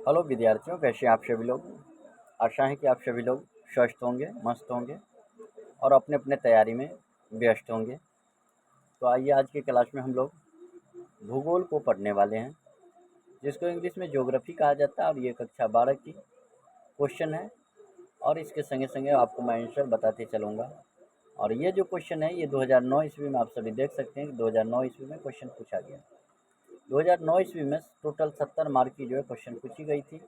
Hello विद्यार्थियों, कैसे हैं आप सभी लोग। आशा है कि आप सभी लोग स्वस्थ होंगे, मस्त होंगे और अपने अपने तैयारी में व्यस्त होंगे। तो आइए आज की क्लास में हम लोग भूगोल को पढ़ने वाले हैं, जिसको इंग्लिश में ज्योग्राफी कहा जाता है। और ये कक्षा 12 की क्वेश्चन है और इसके संगे संगे आपको मैं आंसर बताते चलूँगा। और ये जो क्वेश्चन है ये 2009 ईस्वी में आप सभी देख सकते हैं कि 2009 ईस्वी में क्वेश्चन पूछा गया। 2009 ईस्वी में टोटल 70 मार्क की जो है क्वेश्चन पूछी गई थी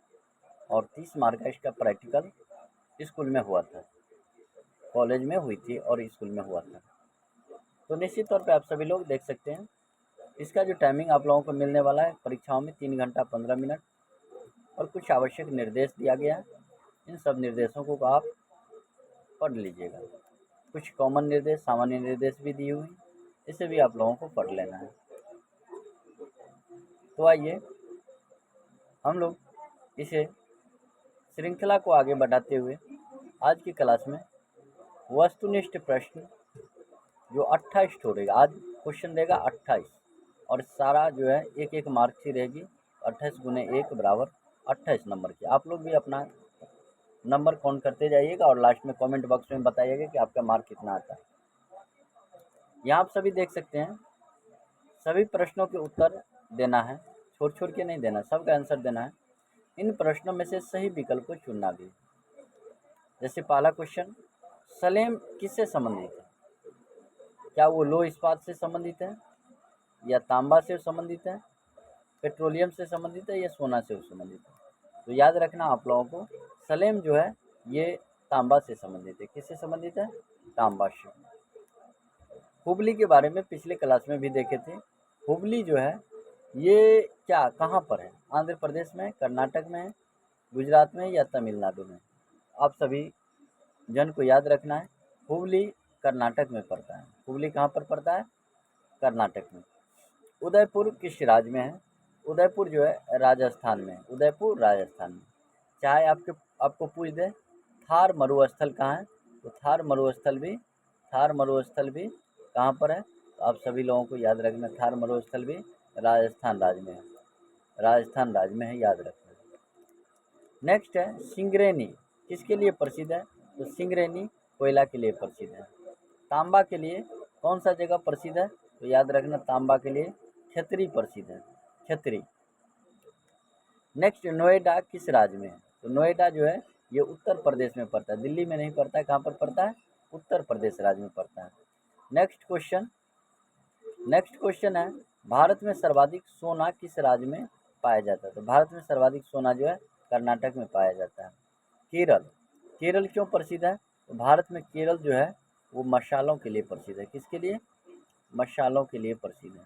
और 30 मार्क का इसका प्रैक्टिकल स्कूल में हुआ था, कॉलेज में हुई थी और स्कूल में हुआ था। तो निश्चित तौर पे आप सभी लोग देख सकते हैं इसका जो टाइमिंग आप लोगों को मिलने वाला है परीक्षाओं में 3 घंटा 15 मिनट और कुछ आवश्यक निर्देश दिया गया है। इन सब निर्देशों को आप पढ़ लीजिएगा। कुछ कॉमन निर्देश, सामान्य निर्देश भी दी हुई, इसे भी आप लोगों को पढ़ लेना है। तो आइए हम लोग इसे श्रृंखला को आगे बढ़ाते हुए आज की क्लास में वस्तुनिष्ठ प्रश्न जो 28 छोड़ेगा, आज क्वेश्चन देगा 28 और सारा जो है एक एक मार्क की रहेगी। 28 गुने 1 बराबर 28 नंबर की। आप लोग भी अपना नंबर काउंट करते जाइएगा और लास्ट में कमेंट बॉक्स में बताइएगा कि आपका मार्क कितना आता है। यहाँ आप सभी देख सकते हैं, सभी प्रश्नों के उत्तर देना है, छोड़ छोड़ के नहीं देना, सबका आंसर देना है। इन प्रश्नों में से सही विकल्प को चुनना भी। जैसे पहला क्वेश्चन, सलेम किससे संबंधित है? क्या वो लौह इस्पात से संबंधित है, या तांबा से संबंधित है, पेट्रोलियम से संबंधित है, या सोना से संबंधित है? तो याद रखना आप लोगों को, सलेम जो है ये तांबा से संबंधित है। किससे संबंधित है? तांबा से। हुबली के बारे में पिछले क्लास में भी देखे थे। हुबली जो है ये क्या, कहाँ पर है? आंध्र प्रदेश में, कर्नाटक में, गुजरात में या तमिलनाडु में? आप सभी जन को याद रखना है। हुबली कर्नाटक में पड़ता है। हुबली कहाँ पर पड़ता है? कर्नाटक में। उदयपुर किस राज्य में है? उदयपुर जो है राजस्थान में। उदयपुर राजस्थान में। चाहे आपको पूछ दे थार मरुस्थल कहाँ है, तो थार मरुस्थल भी कहाँ पर है? तो आप सभी लोगों को याद रखना, थार मरुस्थल भी राजस्थान राज्य में है। राजस्थान राज्य में है, याद रखना। नेक्स्ट है सिंगरेनी किसके लिए प्रसिद्ध है? तो सिंगरेनी कोयला के लिए प्रसिद्ध है। तांबा के लिए कौन सा जगह प्रसिद्ध है? तो याद रखना, तांबा के लिए खेतरी प्रसिद्ध है, खेतरी। नेक्स्ट, नोएडा किस राज्य में है? तो नोएडा जो है ये उत्तर प्रदेश में पड़ता है, दिल्ली में नहीं पड़ता है। कहाँ पर पड़ता है? उत्तर प्रदेश राज्य में पड़ता है। नेक्स्ट क्वेश्चन है, भारत में सर्वाधिक सोना किस राज्य में पाया जाता है? तो भारत में सर्वाधिक सोना जो है कर्नाटक में पाया जाता है। केरल क्यों प्रसिद्ध है? तो भारत में केरल जो है वो मसालों के लिए प्रसिद्ध है। किसके लिए? मसालों के लिए प्रसिद्ध है।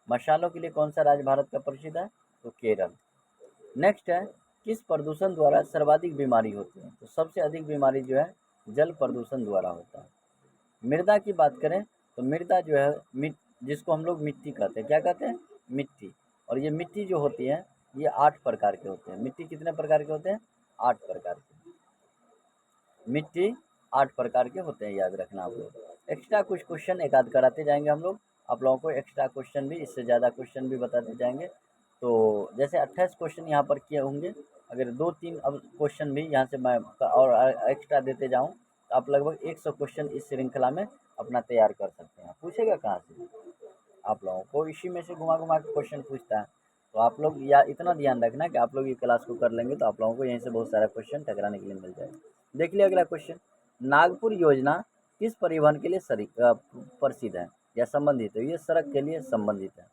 मसालों के लिए कौन सा राज्य भारत का प्रसिद्ध है? तो केरल। नेक्स्ट है, किस प्रदूषण द्वारा सर्वाधिक बीमारी होती है? तो सबसे अधिक बीमारी जो है जल प्रदूषण द्वारा होता है। मृदा की बात करें तो मृदा जो है जिसको हम लोग मिट्टी कहते हैं, क्या कहते हैं? मिट्टी। और ये मिट्टी जो होती है ये 8 प्रकार के होते हैं। मिट्टी कितने प्रकार के होते हैं? 8 प्रकार के। मिट्टी 8 प्रकार के होते हैं, याद रखना आप लोग। एक्स्ट्रा कुछ क्वेश्चन एक आध कराते जाएंगे हम लोग, आप लोगों को एक्स्ट्रा क्वेश्चन भी, इससे ज़्यादा क्वेश्चन भी बताते जाएंगे। तो जैसे 28 क्वेश्चन यहाँ पर किए होंगे, अगर 2-3 अब क्वेश्चन भी यहाँ से मैं और एक्स्ट्रा देते जाऊँ तो आप लगभग 100 क्वेश्चन इस श्रृंखला में अपना तैयार कर सकते हैं। पूछेगा कहाँ से? आप लोगों को इसी में से घुमा घुमा के क्वेश्चन पूछता है। तो आप लोग या इतना ध्यान रखना कि आप लोग ये क्लास को कर लेंगे तो आप लोगों को यहीं से बहुत सारा क्वेश्चन टकराने के लिए मिल जाएगा। देख लिया अगला क्वेश्चन, नागपुर योजना किस परिवहन के लिए प्रसिद्ध है या संबंधित है? ये सड़क के लिए संबंधित है।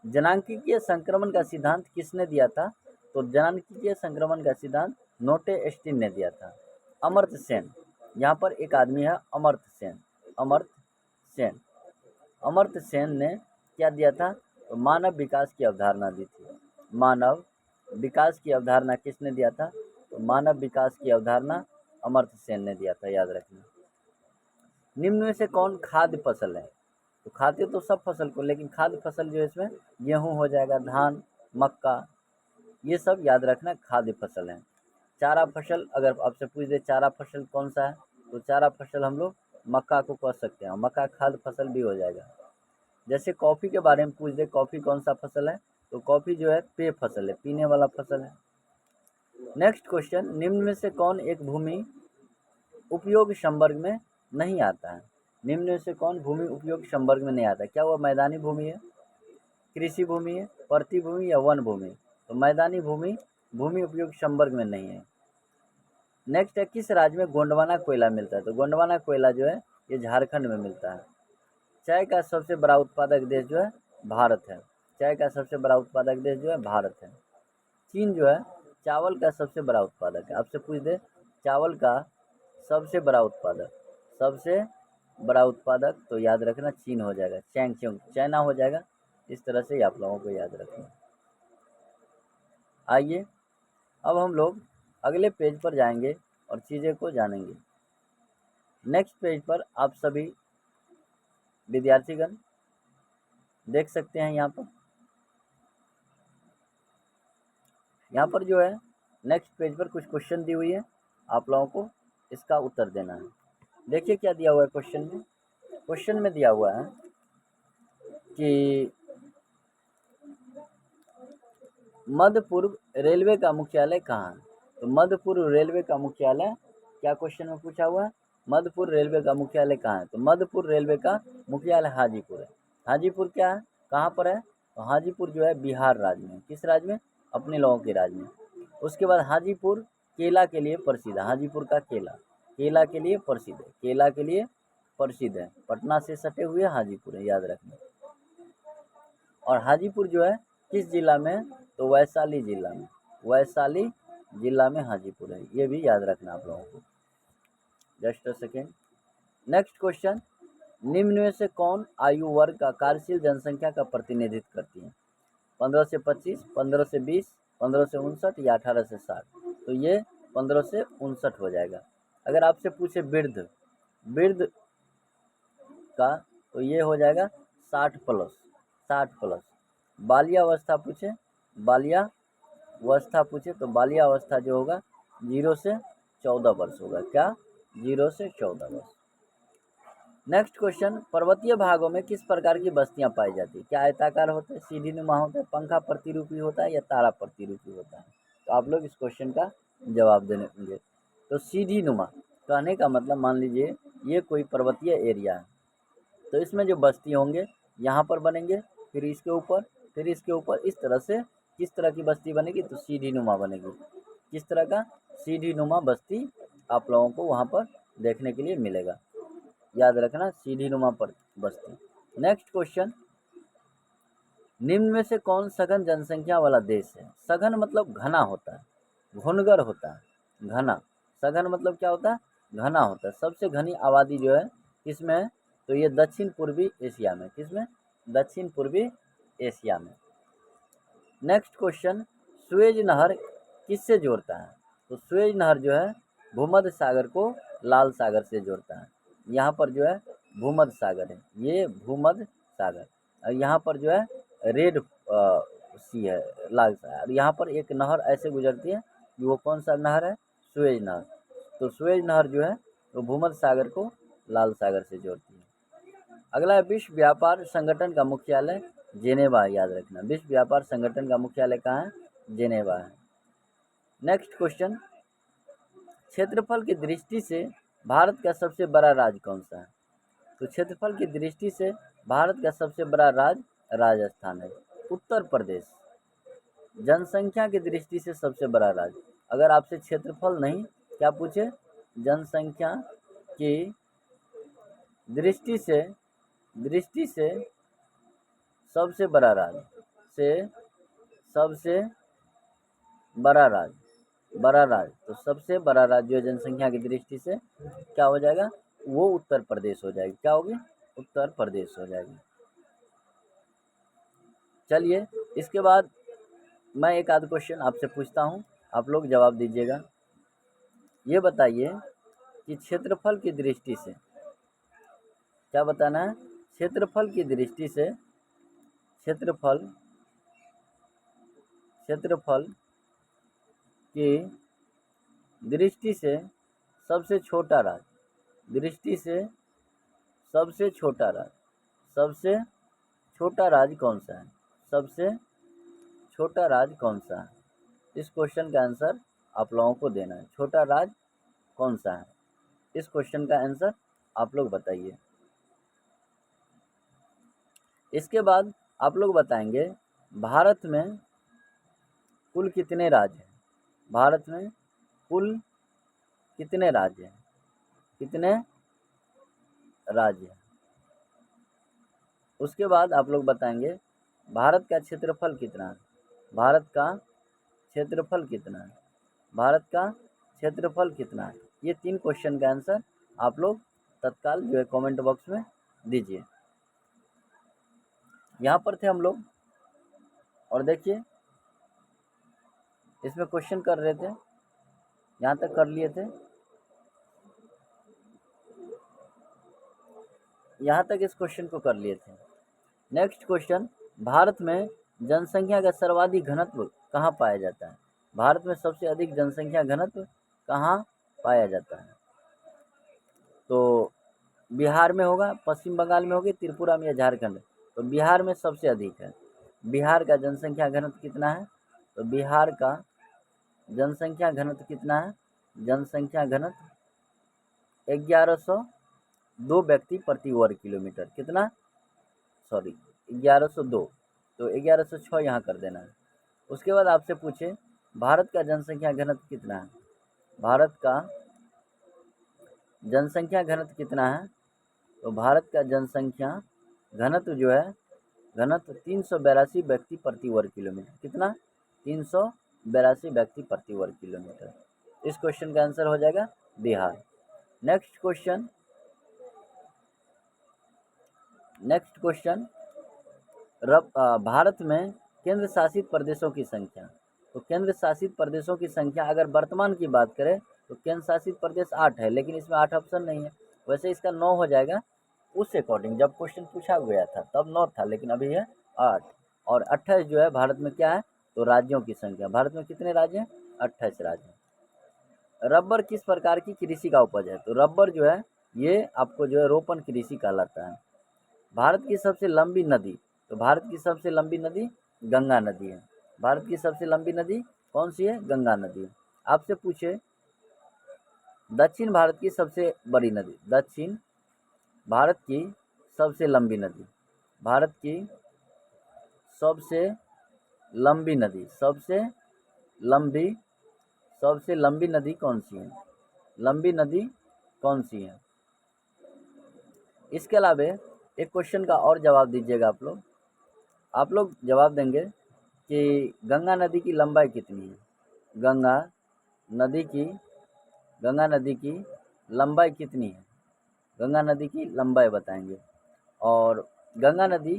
जनांकीय संक्रमण का सिद्धांत किसने दिया था? तो जनांकीय संक्रमण का सिद्धांत नोटे स्टीन ने दिया था। अमर्त्य सेन, यहाँ पर एक आदमी है अमर्त्य सेन। अमर्त्य सेन ने क्या दिया था? तो मानव विकास की अवधारणा दी थी। मानव विकास की अवधारणा किसने दिया था? तो मानव विकास की अवधारणा अमर्त्य सेन ने दिया था, याद रखना। निम्न में से कौन खाद्य फसल है? तो खाते तो सब फसल को, लेकिन खाद्य फसल जो है इसमें गेहूँ हो जाएगा, धान, मक्का, ये सब याद रखना खाद्य फसल है। चारा फसल अगर आपसे पूछ दे चारा फसल कौन सा है, तो चारा फसल हम लोग मक्का को कह सकते हैं, मक्का खाद्य फसल भी हो जाएगा। जैसे कॉफ़ी के बारे में पूछ दे कॉफ़ी कौन सा फसल है, तो कॉफ़ी जो है पेय फसल है, पीने वाला फसल है। नेक्स्ट क्वेश्चन, निम्न में से कौन एक भूमि उपयोग संवर्ग में नहीं आता है? निम्न में से कौन भूमि उपयोग संवर्ग में नहीं आता है? क्या वह मैदानी भूमि है, कृषि भूमि है, पर्ती भूमि या वन भूमि? तो मैदानी भूमि भूमि उपयोग संवर्ग में नहीं है। नेक्स्ट है, किस राज्य में गोंडवाना कोयला मिलता है? तो गोंडवाना कोयला जो है ये झारखंड में मिलता है। चाय का सबसे बड़ा उत्पादक देश जो है भारत है। चाय का सबसे बड़ा उत्पादक देश जो है भारत है। चीन जो है चावल का सबसे बड़ा उत्पादक है। आपसे पूछ दे, चावल का सबसे बड़ा उत्पादक, सबसे बड़ा उत्पादक, तो याद रखना चीन हो जाएगा, चैंगचोंग चाइना हो जाएगा। इस तरह से आप लोगों को याद रखना। आइए अब हम लोग अगले पेज पर जाएंगे और चीज़ें को जानेंगे। नेक्स्ट पेज पर आप सभी विद्यार्थीगण देख सकते हैं, यहाँ पर जो है नेक्स्ट पेज पर कुछ क्वेश्चन दी हुई है, आप लोगों को इसका उत्तर देना है। देखिए क्या दिया हुआ है क्वेश्चन में। क्वेश्चन में दिया हुआ है कि मध्य पूर्व रेलवे का मुख्यालय कहाँ है? तो मध्य पूर्व रेलवे का मुख्यालय, क्या क्वेश्चन में पूछा हुआ है, मध्य पूर्व रेलवे का मुख्यालय कहाँ है? तो मध्य पूर्व रेलवे का मुख्यालय हाजीपुर है। हाजीपुर क्या है, कहाँ पर है? तो हाजीपुर जो है बिहार राज्य में। किस राज्य में? अपने लोगों के राज्य में। उसके बाद हाजीपुर केला के लिए प्रसिद्ध है। हाजीपुर का केला केला के लिए प्रसिद्ध है, केला के लिए प्रसिद्ध है। पटना से सटे हुए हाजीपुर है, याद रखना। और हाजीपुर जो है किस जिला में? तो वैशाली जिला में। वैशाली जिला में हाजीपुर है, ये भी याद रखना आप लोगों को। Just a second. Next question, निम्न में से कौन आयु वर्ग का कार्यशील जनसंख्या का प्रतिनिधित्व करती है? 15 से 25, 15 से 20, 15 से 59 या 18 से 60? तो ये 15 से 59 हो जाएगा। अगर आपसे पूछे वृद्ध वृद्ध का, तो ये हो जाएगा 60 प्लस। 60 प्लस। बाल्यावस्था पूछे, बाल्यावस्था पूछे तो बाल्यावस्था जो होगा 0 से 14 वर्ष होगा। क्या? 0 से 14 वर्ष। नेक्स्ट क्वेश्चन, पर्वतीय भागों में किस प्रकार की बस्तियां पाई जाती है? क्या आयताकार होते हैं, सीढ़ी नुमा होता है, पंखा प्रतिरूपी होता है या तारा प्रतिरूपी होता है? तो आप लोग इस क्वेश्चन का जवाब देंगे। तो सीढ़ी नुमा कहने का मतलब, मान लीजिए ये कोई पर्वतीय एरिया है, तो इसमें जो बस्ती होंगे यहाँ पर बनेंगे, फिर इसके ऊपर, फिर इसके ऊपर, इस तरह से किस तरह की बस्ती बनेगी? तो सीढ़ी नुमा बनेगी। किस तरह का? सीढ़ी नुमा बस्ती आप लोगों को वहाँ पर देखने के लिए मिलेगा, याद रखना, सीढ़ी नुमा पर बस्ती। नेक्स्ट क्वेश्चन, निम्न में से कौन सघन जनसंख्या वाला देश है? सघन मतलब घना होता है, घुनगर होता है, घना। सघन मतलब क्या होता है? घना होता है। सबसे घनी आबादी जो है किसमें है? तो ये दक्षिण पूर्वी एशिया में। किसमें? दक्षिण पूर्वी एशिया में। नेक्स्ट क्वेश्चन, सुएज नहर किससे जोड़ता है? तो सुएज नहर जो है भूमध्य सागर को लाल सागर से जोड़ता है। यहाँ पर जो है भूमध्य सागर है, ये भूमध्य सागर, और यहाँ पर जो है रेड सी है, लाल सागर। यहाँ पर एक नहर ऐसे गुजरती है कि वो कौन सा नहर है? सुएज नहर। तो सुएज नहर जो है वो भूमध्य सागर को लाल सागर से जोड़ती है। अगला है, विश्व व्यापार संगठन का मुख्यालय जेनेवा है, याद रखना। विश्व व्यापार संगठन का मुख्यालय कहाँ है? जेनेवा है। नेक्स्ट क्वेश्चन, क्षेत्रफल की दृष्टि से भारत का सबसे बड़ा राज्य कौन सा है? तो क्षेत्रफल की दृष्टि से भारत का सबसे बड़ा राज्य राजस्थान है। उत्तर प्रदेश जनसंख्या की दृष्टि से सबसे बड़ा राज्य। अगर आपसे क्षेत्रफल नहीं, क्या पूछे? जनसंख्या की दृष्टि से सबसे बड़ा राज्य, सबसे बड़ा राज्य, तो सबसे बड़ा राज्य जो जनसंख्या की दृष्टि से क्या हो जाएगा? वो उत्तर प्रदेश हो जाएगी। क्या होगी? उत्तर प्रदेश हो जाएगी। चलिए इसके बाद मैं एक आध क्वेश्चन आपसे पूछता हूँ, आप लोग जवाब दीजिएगा। ये बताइए कि क्षेत्रफल की दृष्टि से, क्या बताना है? क्षेत्रफल की दृष्टि से, क्षेत्रफल की दृष्टि से सबसे छोटा राज्य, दृष्टि से सबसे छोटा राज्य कौन सा है? सबसे छोटा राज्य कौन सा है? इस क्वेश्चन का आंसर आप लोगों को देना है। छोटा राज्य कौन सा है? इस क्वेश्चन का आंसर आप लोग बताइए। इसके बाद आप लोग बताएंगे भारत में कुल कितने राज्य हैं? भारत में कुल कितने राज्य हैं? कितने राज्य हैं? उसके बाद आप लोग बताएंगे भारत का क्षेत्रफल कितना है? भारत का क्षेत्रफल कितना है? भारत का क्षेत्रफल कितना है? ये 3 क्वेश्चन का आंसर आप लोग तत्काल जो है कमेंट बॉक्स में दीजिए। यहाँ पर थे हम लोग और देखिए इसमें क्वेश्चन कर रहे थे, यहाँ तक कर लिए थे, यहाँ तक इस क्वेश्चन को कर लिए थे। नेक्स्ट क्वेश्चन, भारत में जनसंख्या का सर्वाधिक घनत्व कहाँ पाया जाता है? भारत में सबसे अधिक जनसंख्या घनत्व कहाँ पाया जाता है? तो बिहार में होगा, पश्चिम बंगाल में होगी, त्रिपुरा में या झारखंड? तो बिहार में सबसे अधिक है। बिहार का जनसंख्या घनत्व कितना है? तो बिहार का जनसंख्या घनत्व कितना है? जनसंख्या घनत्व 1102 व्यक्ति प्रति वर्ग किलोमीटर। कितना? सॉरी 1102, तो 1106 यहाँ कर देना है। उसके बाद आपसे पूछे भारत का जनसंख्या घनत्व कितना है? भारत का जनसंख्या घनत्व कितना है? तो भारत का जनसंख्या घनत्व जो है, घनत्व 382 व्यक्ति प्रति वर्ग किलोमीटर। कितना? 382 व्यक्ति प्रति वर्ग किलोमीटर। इस क्वेश्चन का आंसर हो जाएगा बिहार। नेक्स्ट क्वेश्चन, भारत में केंद्र शासित प्रदेशों की संख्या। तो केंद्र शासित प्रदेशों की संख्या अगर वर्तमान की बात करें तो केंद्र शासित प्रदेश 8 है, लेकिन इसमें 8 ऑप्शन नहीं है, वैसे इसका 9 हो जाएगा। उस अकॉर्डिंग जब क्वेश्चन पूछा गया था तब 9 था, लेकिन अभी है 8। और 28 जो है भारत में क्या है? तो राज्यों की संख्या। भारत में कितने राज्य हैं? 28 राज्य हैं। रबर किस प्रकार की कृषि का उपज है? तो रबर जो है ये आपको जो है रोपण कृषि कहलाता है। भारत की सबसे लंबी नदी, तो भारत की सबसे लंबी नदी गंगा नदी है। भारत की सबसे लंबी नदी कौन सी है? गंगा नदी है। आपसे पूछे दक्षिण भारत की सबसे बड़ी नदी, दक्षिण भारत की सबसे लंबी नदी, भारत की सबसे लंबी नदी, सबसे लंबी नदी कौन सी है? लंबी नदी कौन सी है? इसके अलावा एक क्वेश्चन का और जवाब दीजिएगा आप लोग जवाब देंगे कि गंगा नदी की लंबाई कितनी है? गंगा नदी की लंबाई कितनी है? गंगा नदी की लंबाई बताएंगे। और गंगा नदी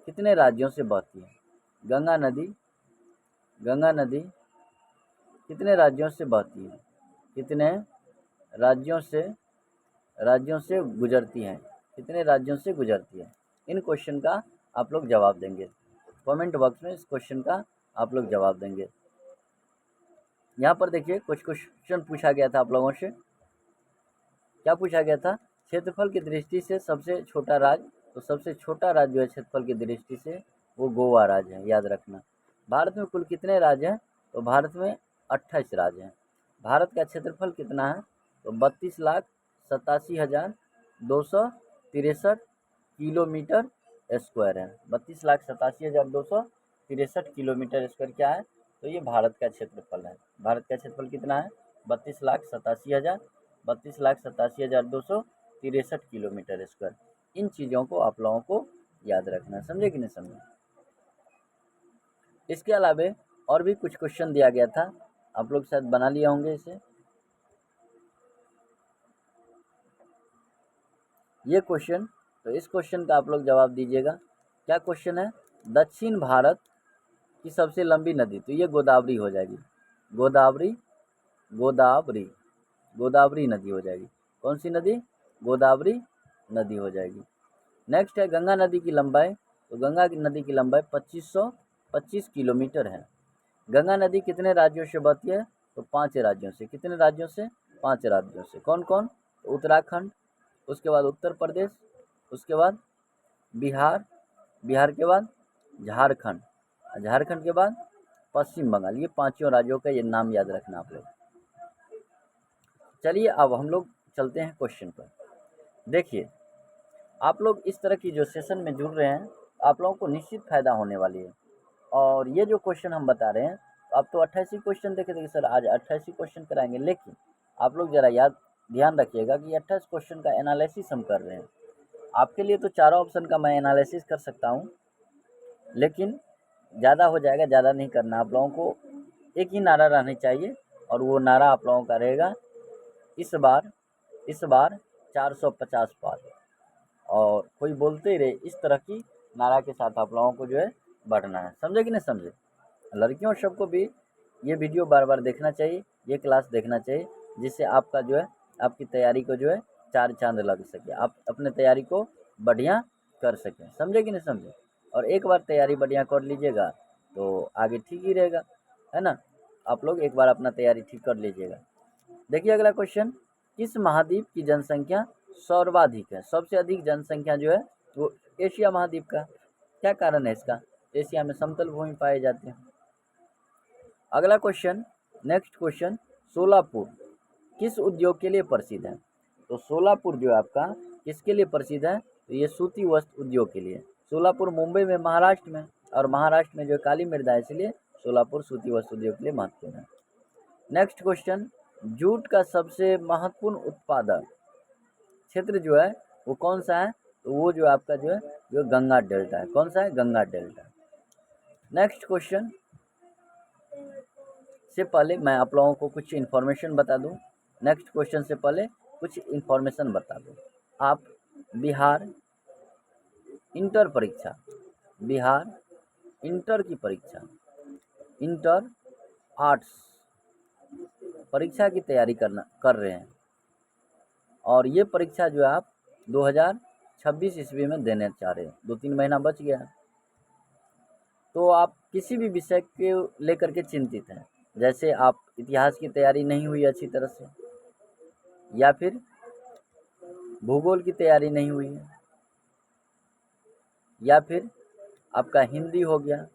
कितने राज्यों से बहती है? गंगा नदी कितने राज्यों से बहती है? कितने राज्यों से गुजरती है? कितने राज्यों से गुजरती है? इन क्वेश्चन का आप लोग जवाब देंगे। कमेंट बॉक्स में इस क्वेश्चन का आप लोग जवाब देंगे। यहाँ पर देखिए कुछ क्वेश्चन पूछा गया था आप लोगों से। क्या पूछा गया था? क्षेत्रफल की दृष्टि से सबसे छोटा राज्य, तो सबसे छोटा राज्य जो है क्षेत्रफल की दृष्टि से वो गोवा राज्य है, याद रखना। भारत में कुल कितने राज्य हैं? तो भारत में 28 राज्य हैं। भारत का क्षेत्रफल कितना है? तो 32,87,263 किलोमीटर स्क्वायर है। 32,87,263 किलोमीटर स्क्वायर क्या है? तो ये भारत का क्षेत्रफल है। भारत का क्षेत्रफल कितना है? 32,87,263 किलोमीटर स्क्वायर। इन चीज़ों को आप लोगों को याद रखना है, समझे कि नहीं समझे? इसके अलावा और भी कुछ क्वेश्चन दिया गया था, आप लोग शायद बना लिए होंगे इसे। ये क्वेश्चन, तो इस क्वेश्चन का आप लोग जवाब दीजिएगा। क्या क्वेश्चन है? दक्षिण भारत की सबसे लंबी नदी, तो ये गोदावरी हो जाएगी। गोदावरी नदी हो जाएगी। कौन सी नदी? गोदावरी नदी हो जाएगी। नेक्स्ट है गंगा नदी की लंबाई, तो गंगा की नदी की लंबाई 2525 किलोमीटर है। गंगा नदी कितने राज्यों से बहती है? तो 5 राज्यों से। कितने राज्यों से? 5 राज्यों से। कौन कौन? तो उत्तराखंड, उसके बाद उत्तर प्रदेश, उसके बाद बिहार के बाद झारखंड, झारखंड के बाद पश्चिम बंगाल। ये पांचों राज्यों का ये नाम याद रखना आप लोग। चलिए अब हम लोग चलते हैं क्वेश्चन पर। देखिए, आप लोग इस तरह की जो सेशन में जुड़ रहे हैं, आप लोगों को निश्चित फ़ायदा होने वाली है। और ये जो क्वेश्चन हम बता रहे हैं, आप तो 88 क्वेश्चन देखे थे कि सर आज 88 क्वेश्चन कराएंगे, लेकिन आप लोग ज़रा ध्यान रखिएगा कि 28 क्वेश्चन का एनालिसिस हम कर रहे हैं। आपके लिए तो चारों ऑप्शन का मैं एनालिसिस कर सकता हूँ, लेकिन ज़्यादा हो जाएगा, ज़्यादा नहीं करना। आप लोगों को एक ही नारा रहनी चाहिए, और वो नारा आप लोगों का रहेगा इस बार 450 पार। और कोई बोलते ही रहे, इस तरह की नारा के साथ आप लोगों को जो है बढ़ना है। समझे कि नहीं समझे? लड़कियों सबको भी ये वीडियो बार बार देखना चाहिए, ये क्लास देखना चाहिए, जिससे आपका जो है आपकी तैयारी को जो है चार चांद लग सके, आप अपने तैयारी को बढ़िया कर सकें। समझे कि नहीं समझे? और एक बार तैयारी बढ़िया कर लीजिएगा तो आगे ठीक ही रहेगा, है ना। आप लोग एक बार अपना तैयारी ठीक कर लीजिएगा। देखिए अगला क्वेश्चन, किस महाद्वीप की जनसंख्या सर्वाधिक है? सबसे अधिक जनसंख्या जो है वो एशिया महाद्वीप का। क्या कारण है इसका? एशिया में समतल भूमि पाए जाते हैं। अगला क्वेश्चन, नेक्स्ट क्वेश्चन, सोलापुर किस उद्योग के लिए प्रसिद्ध है? तो सोलापुर जो है आपका किसके लिए प्रसिद्ध है? तो ये सूती वस्त्र उद्योग के लिए। सोलापुर मुंबई में, महाराष्ट्र में, और महाराष्ट्र में जो काली मृदा है, इसलिए सोलापुर सूती वस्त्र उद्योग के लिए महत्वपूर्ण है। नेक्स्ट क्वेश्चन, जूट का सबसे महत्वपूर्ण उत्पादक क्षेत्र जो है वो कौन सा है? तो वो जो आपका जो है जो गंगा डेल्टा है। कौन सा है? गंगा डेल्टा। नेक्स्ट क्वेश्चन से पहले मैं आप लोगों को कुछ इन्फॉर्मेशन बता दूं। नेक्स्ट क्वेश्चन से पहले कुछ इन्फॉर्मेशन बता दूं। आप बिहार इंटर परीक्षा, बिहार इंटर की परीक्षा, इंटर आर्ट्स परीक्षा की तैयारी कर रहे हैं, और ये परीक्षा जो है आप 2026 ईस्वी में देने चाह रहे हैं। 2-3 महीना बच गया है। तो आप किसी भी विषय के लेकर के चिंतित हैं, जैसे आप इतिहास की तैयारी नहीं हुई अच्छी तरह से, या फिर भूगोल की तैयारी नहीं हुई है, या फिर आपका हिंदी हो गया,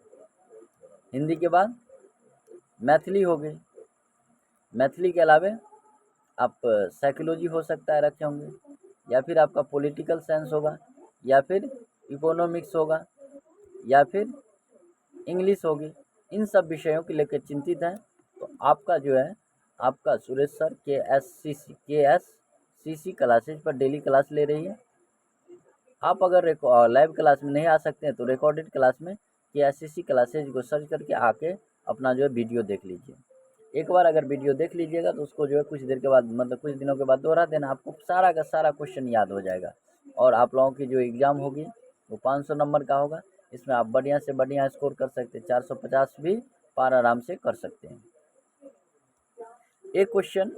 हिंदी के बाद मैथिली हो गई, मैथिली के अलावे आप साइकोलॉजी हो सकता है रखे होंगे, या फिर आपका पॉलिटिकल साइंस होगा, या फिर इकोनॉमिक्स होगा, या फिर इंग्लिश होगी। इन सब विषयों को लेकर चिंतित हैं तो आपका जो है आपका सुरेश सर KSCC क्लासेज पर डेली क्लास ले रही है। आप अगर लाइव क्लास में नहीं आ सकते हैं तो रिकॉर्डेड क्लास में KSCC क्लासेज को सर्च करके आके अपना जो है वीडियो देख लीजिए। एक बार अगर वीडियो देख लीजिएगा तो उसको जो है कुछ देर के बाद, मतलब कुछ दिनों के बाद दोहरा देना, आपको सारा का सारा क्वेश्चन याद हो जाएगा। और आप लोगों की जो एग्ज़ाम होगी वो 500 नंबर का होगा। इसमें आप बढ़िया से बढ़िया स्कोर कर सकते हैं, 450 भी पार आराम से कर सकते हैं। एक क्वेश्चन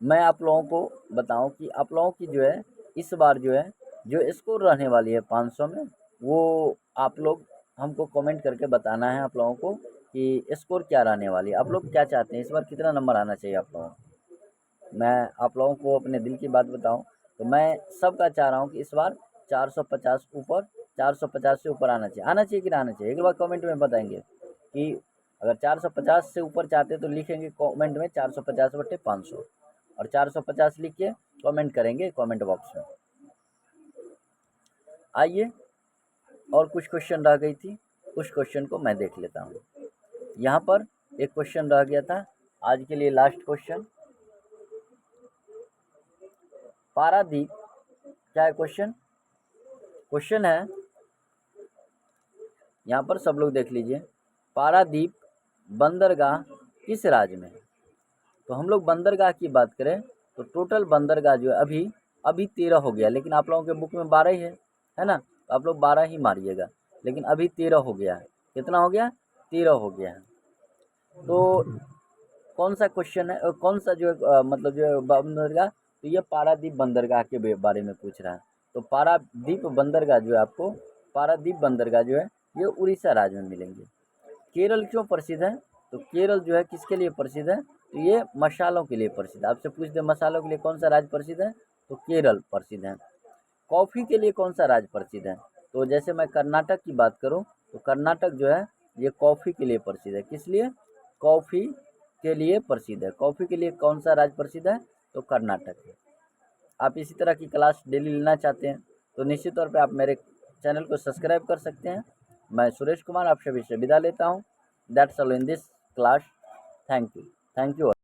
मैं आप लोगों को बताऊं कि आप लोगों की जो है इस बार जो है जो स्कोर रहने वाली है 500 में, वो आप लोग हमको कमेंट करके बताना है आप लोगों को कि स्कोर क्या रहने वाली है। आप लोग क्या चाहते हैं, इस बार कितना नंबर आना चाहिए आप लोगों को? मैं आप लोगों को अपने दिल की बात बताऊं तो मैं सबका चाह रहा हूं कि इस बार 450 ऊपर, 450 से ऊपर आना चाहिए कि ना आना चाहिए? एक बार कमेंट में बताएंगे कि अगर 450 से ऊपर चाहते तो लिखेंगे कमेंट में 450/500, और 450 लिख के कमेंट करेंगे कमेंट बॉक्स में। आइए, और कुछ क्वेश्चन रह गई थी, उस क्वेश्चन को मैं देख लेता हूँ। यहाँ पर एक क्वेश्चन रह गया था, आज के लिए लास्ट क्वेश्चन। पारादीप, क्या है क्वेश्चन? क्वेश्चन है, यहाँ पर सब लोग देख लीजिए, पारादीप बंदरगाह किस राज्य में है? तो हम लोग बंदरगाह की बात करें तो टोटल बंदरगाह जो है अभी 13 हो गया, लेकिन आप लोगों के बुक में 12 ही है ना, तो आप लोग 12 ही मारिएगा, लेकिन अभी 13 हो गया है। कितना हो गया? 13 हो गया है। तो कौन सा क्वेश्चन है, कौन सा जो है मतलब जो है बंदरगाह? तो ये पारादीप बंदरगाह के बारे में पूछ रहा है। तो पारादीप बंदरगाह जो है आपको, पारादीप बंदरगाह जो है ये उड़ीसा राज्य में मिलेंगे। केरल क्यों प्रसिद्ध है? तो केरल जो है किसके लिए प्रसिद्ध है? तो ये मसालों के लिए प्रसिद्ध है। आपसे पूछ दे मसालों के लिए कौन सा राज्य प्रसिद्ध है? तो केरल प्रसिद्ध है। कॉफ़ी के लिए कौन सा राज्य प्रसिद्ध है? तो जैसे मैं कर्नाटक की बात करूं तो कर्नाटक जो है ये कॉफ़ी के लिए प्रसिद्ध है। किस लिए? कॉफ़ी के लिए प्रसिद्ध है। कॉफ़ी के लिए कौन सा राज्य प्रसिद्ध है? तो कर्नाटक है। आप इसी तरह की क्लास डेली लेना चाहते हैं तो निश्चित तौर पे आप मेरे चैनल को सब्सक्राइब कर सकते हैं। मैं सुरेश कुमार आप सभी से विदा लेता हूँ। That's all in this class. Thank you.